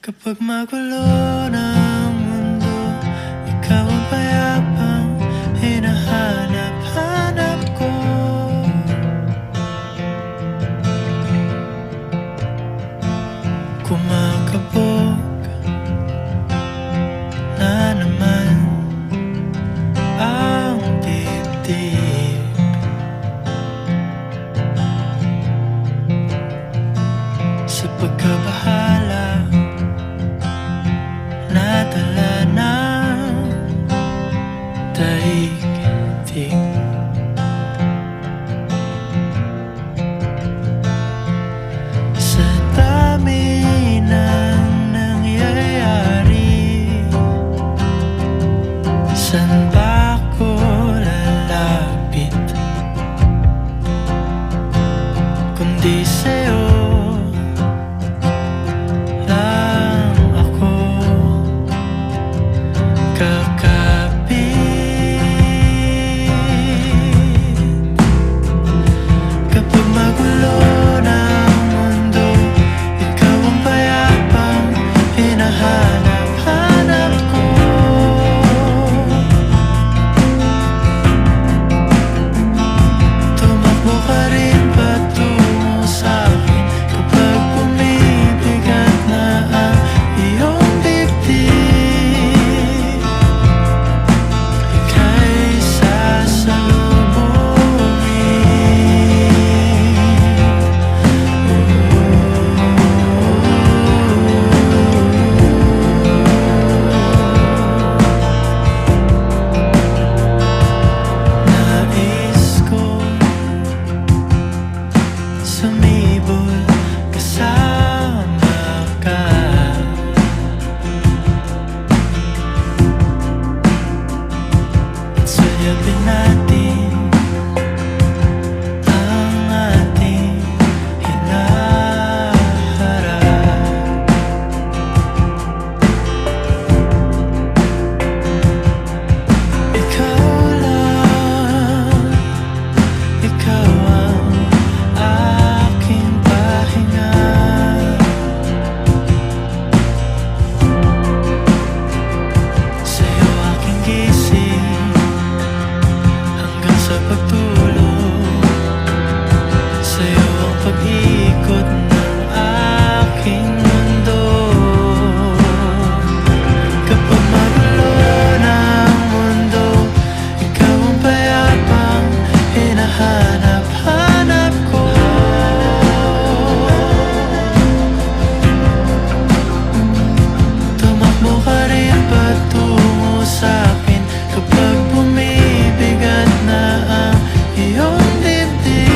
Kapag magulo ng mundo, ikaw ang payapang hinahanap-hanap ko. Kumakabog na naman ang dibdib. Sa pagkabahala nadala ng daigdig. Sa dami ng nangyayari, saan ba ako lalapit kundi sa'yo lang ako kakapit. Kapag magulo ng mundo, ikaw ang payapang hinahanap-hanap ko. Tumakbo ka rin patungo sa'kin kapag bumibigat na ang iyong dibdib. Ika'y nais ko sumibol kasama ka. At sulyapin natin ang ating hinaharap. Ikaw lang, ikaw ang aking pahinga. Sa'yo aking gising hanggang sa pagtulog. Sa'yo ang pag-ikot ng aking mundo. Kapag magulo ng mundo, ikaw ang payapang hinahanap-hanap ko. Tumakbo ka rin patungo sa'kin kapag bumibigat na ang iyong dibdib.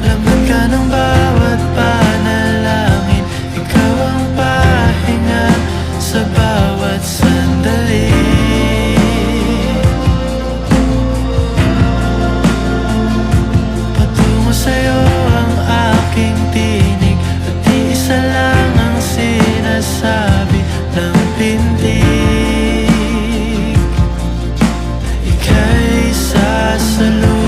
Laman ka ng bawat panalangin, ikaw ang pahinga sa bawat sandali. Patungo sa'yo ang aking tinig, at iisa lang ang sinasabi ng pintig. Ika'y sasalubungin.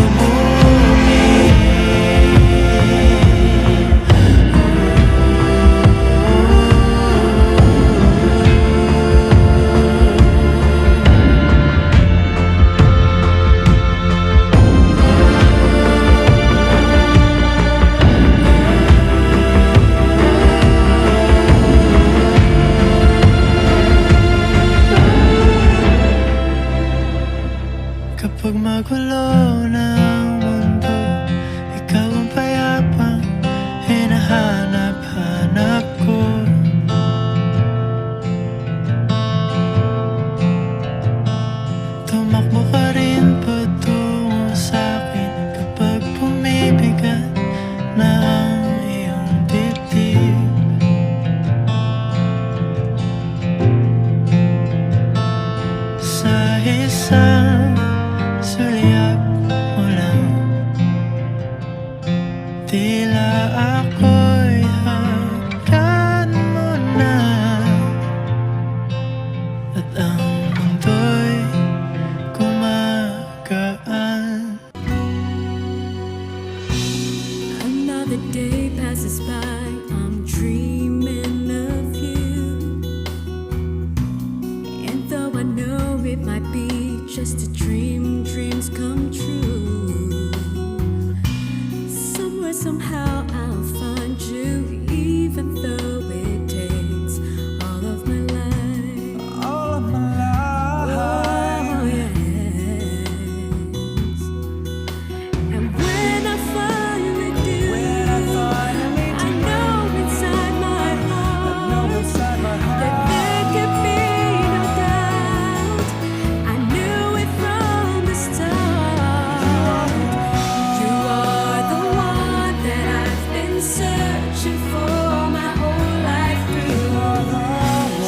Kapag magulo ng mundo, ikaw ang payapang hinahanap-hanap ko. Tumakbo ka rin patungo sa'kin kapag bumibigat na ang iyong dibdib. Sa isang sulyap mo lang, tila ako'y hagkan mo na, at ang mundo'y gumagaan. Ang passes by, I'm dreaming of you. And though I know it might be just a dream, dreams come true. Somewhere, somehow I'll find you, even though it takes all of my life. All of my life. Oh, yes. And when I finally do, I know inside my heart that there can be no doubt. I knew it from the start. You are the one that I've been searching for my whole life through.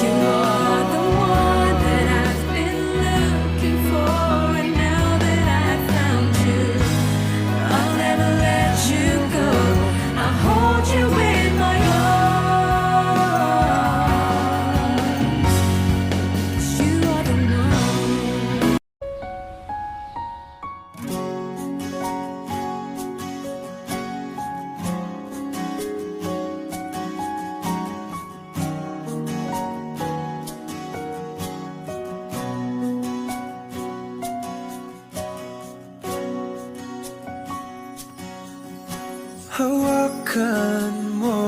You are the one that I've been looking for, and now that I've found you, I'll never let you go. I'll hold you in my arms, 'cause you are the one. Hawakan mo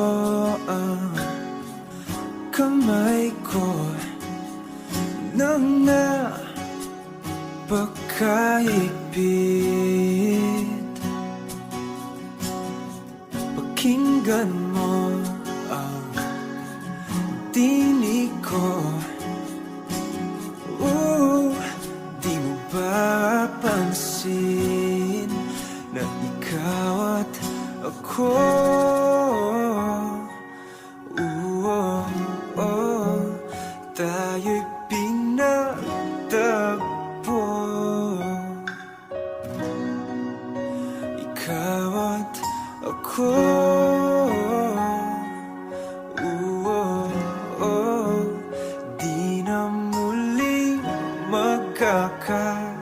ang kamay ko nang napakahigpit. Pakinggan mo ang tinig ko. Di mo ba pansin na ikaw at ako? Tayo'y pinagtagpo. Ikaw at ako. Di na muling magkakalayo.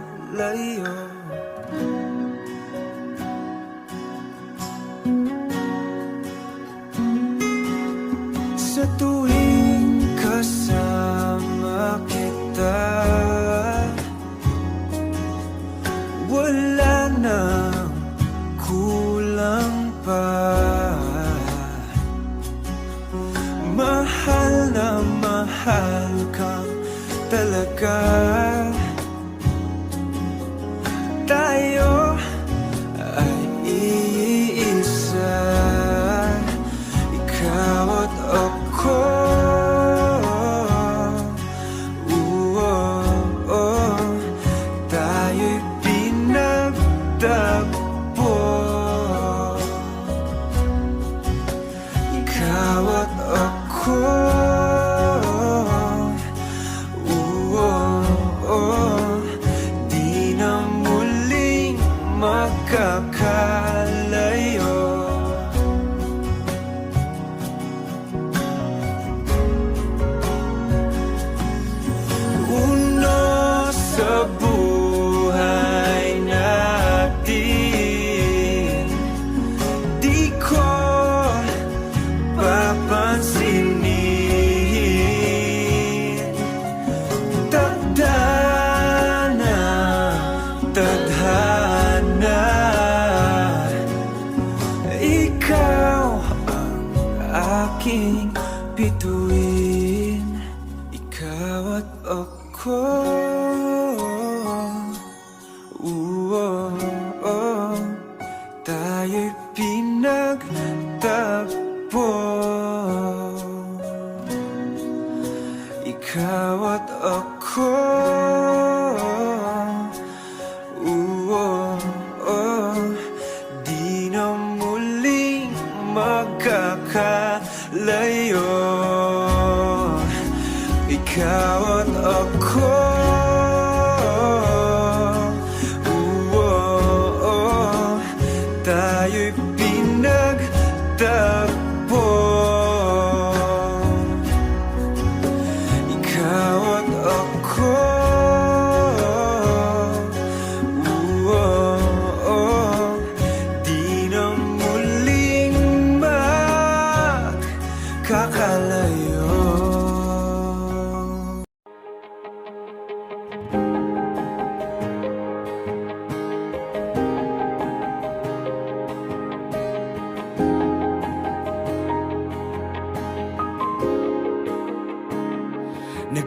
Sa tuwing kasama kita, wala nang kulang pa. Mahal na mahal kang talaga. Tayo ay iisa, ikaw at ako. Tayo'y pinagtagpo. Ikaw at ako. Di na muling magkakalayo. Uno sa buhay natin, di ko papansinin. Tadhana, tadhana, ikaw ang aking bituin. Ikaw at ako. Tayo'y pinagtagpo. Ikaw at ako. Di na muling magkakalayo. Ikaw at ako. Tayo'y pinagtagpo. Ikaw at ako. Di na muling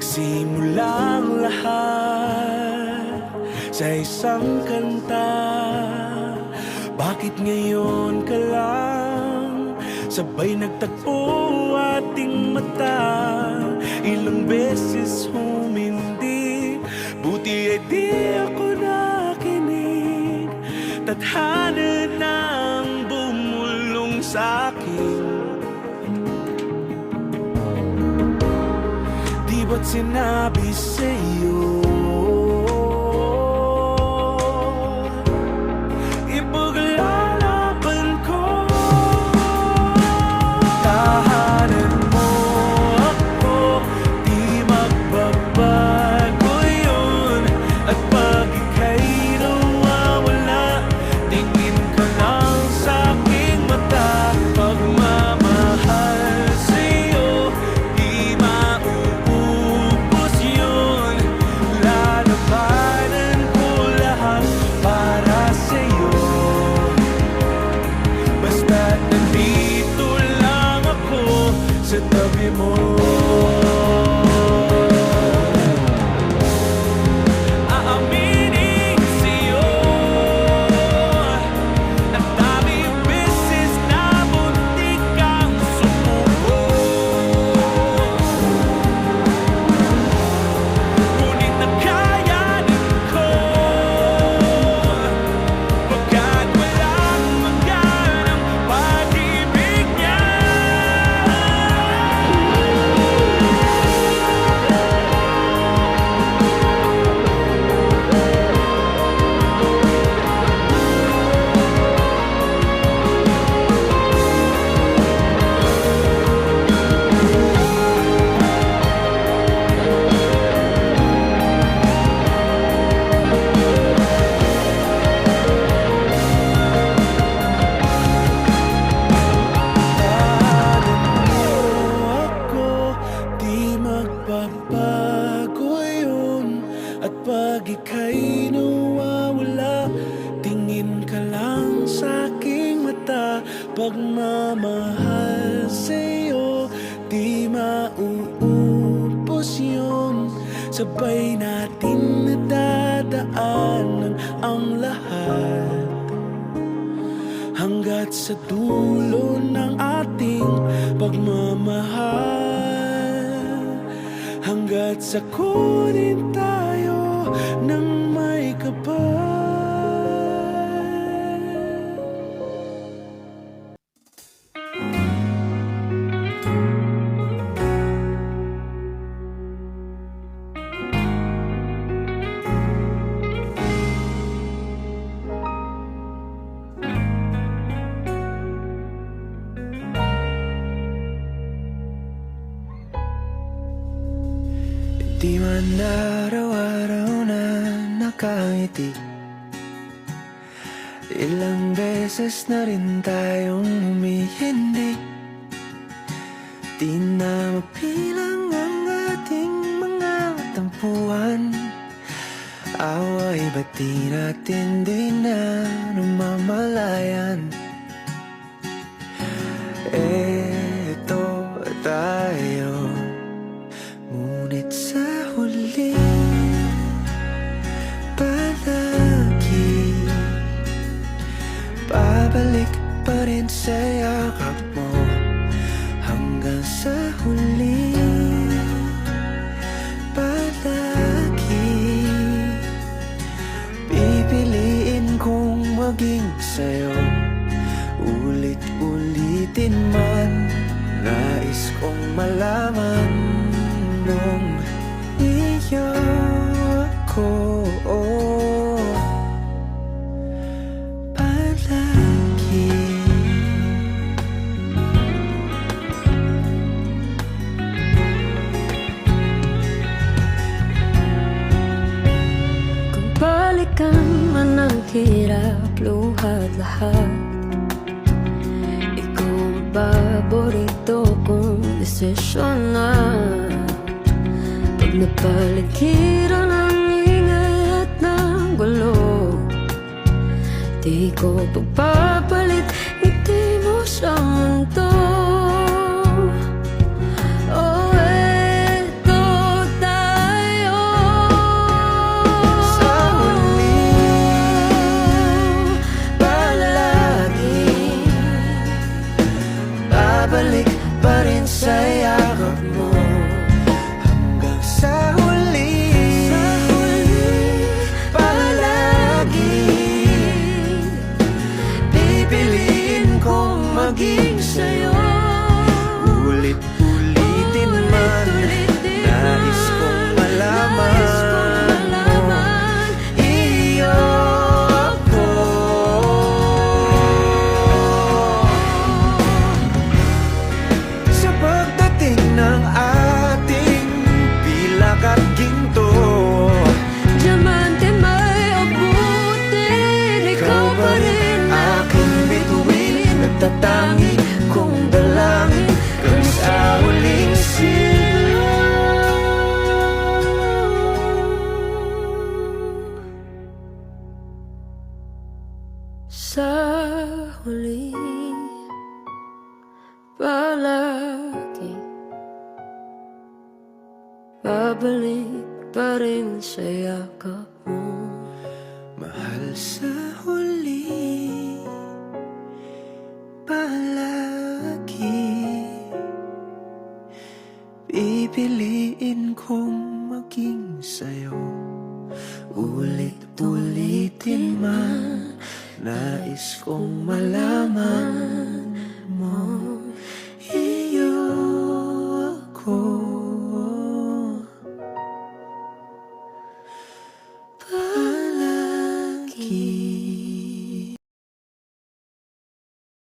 Nagsimulang lahat sa isang kanta. Bakit ngayon ka lang sabay nagtagpo ating mata? Ilang beses humindi, buti ay di ako nakinig. Tadhana nang bumulong sa'kin. Di ba't sinabi sa'yo ipaglalaban ko? Tahanan mo ako, di magbabago yun. At pag ika'y nawawala, tingin ka lang sa'king mata. Pagmamahal sa'yo, di mauubos yun. Lalabanan ko lahat para sa'yo. Basta't nandito lang ako sa tabi mo. Aaminin sa'yo, ang daming beses na muntik kang sumuko. Ngunit nakayanin ko, pagkat walang maganang pag-ibig niya. Ako, di magbabago yun. At pag ika'y nawawala, tingin ka lang sa'king mata. Pagmamahal sa'yo, di mauubos yun. Sabay natin nadadaanan ang lahat hanggat sa dulo ng ating pagmamahal. Hanggat sa kunin tayo ng may kapal. Di man araw-araw na nakangiti, ilang beses na rin tayong humihindi. Di na mapilang ang ating mga tampuhan. Away ba't di natin di na namamalayan? Eto tayo, ngunit sa huli palagi babalik pa rin sa yakap mo. Hanggang sa huli palagi pipiliin kong maging sa'yo. Ulit-ulitin man, nais kong malaman mong iyo ako palagi. Kung balikan man ang hirap, luhat lahat, ikaw ang paborito kong desisyon na. Pag napaligiran ang ingay at ng gulo, di ko pagpapalit ngiti mo sa mundo. Oh, eto maging sa'yo. Ulit-ulitin man, nais kong malaman mo, iyo ako. Sa pagdating ng ating pilak at ginto, Diamante may abutin, ikaw pa rin aking bituin, nagtatangi kong dalangin kang sa huling sa huli palagi babalik pa rin sa yakap mo. mahal sa huli, palagi pipiliin kong maging sa'yo. Ulit-ulitin man, nais kong malaman mo, iyo ako. Palagi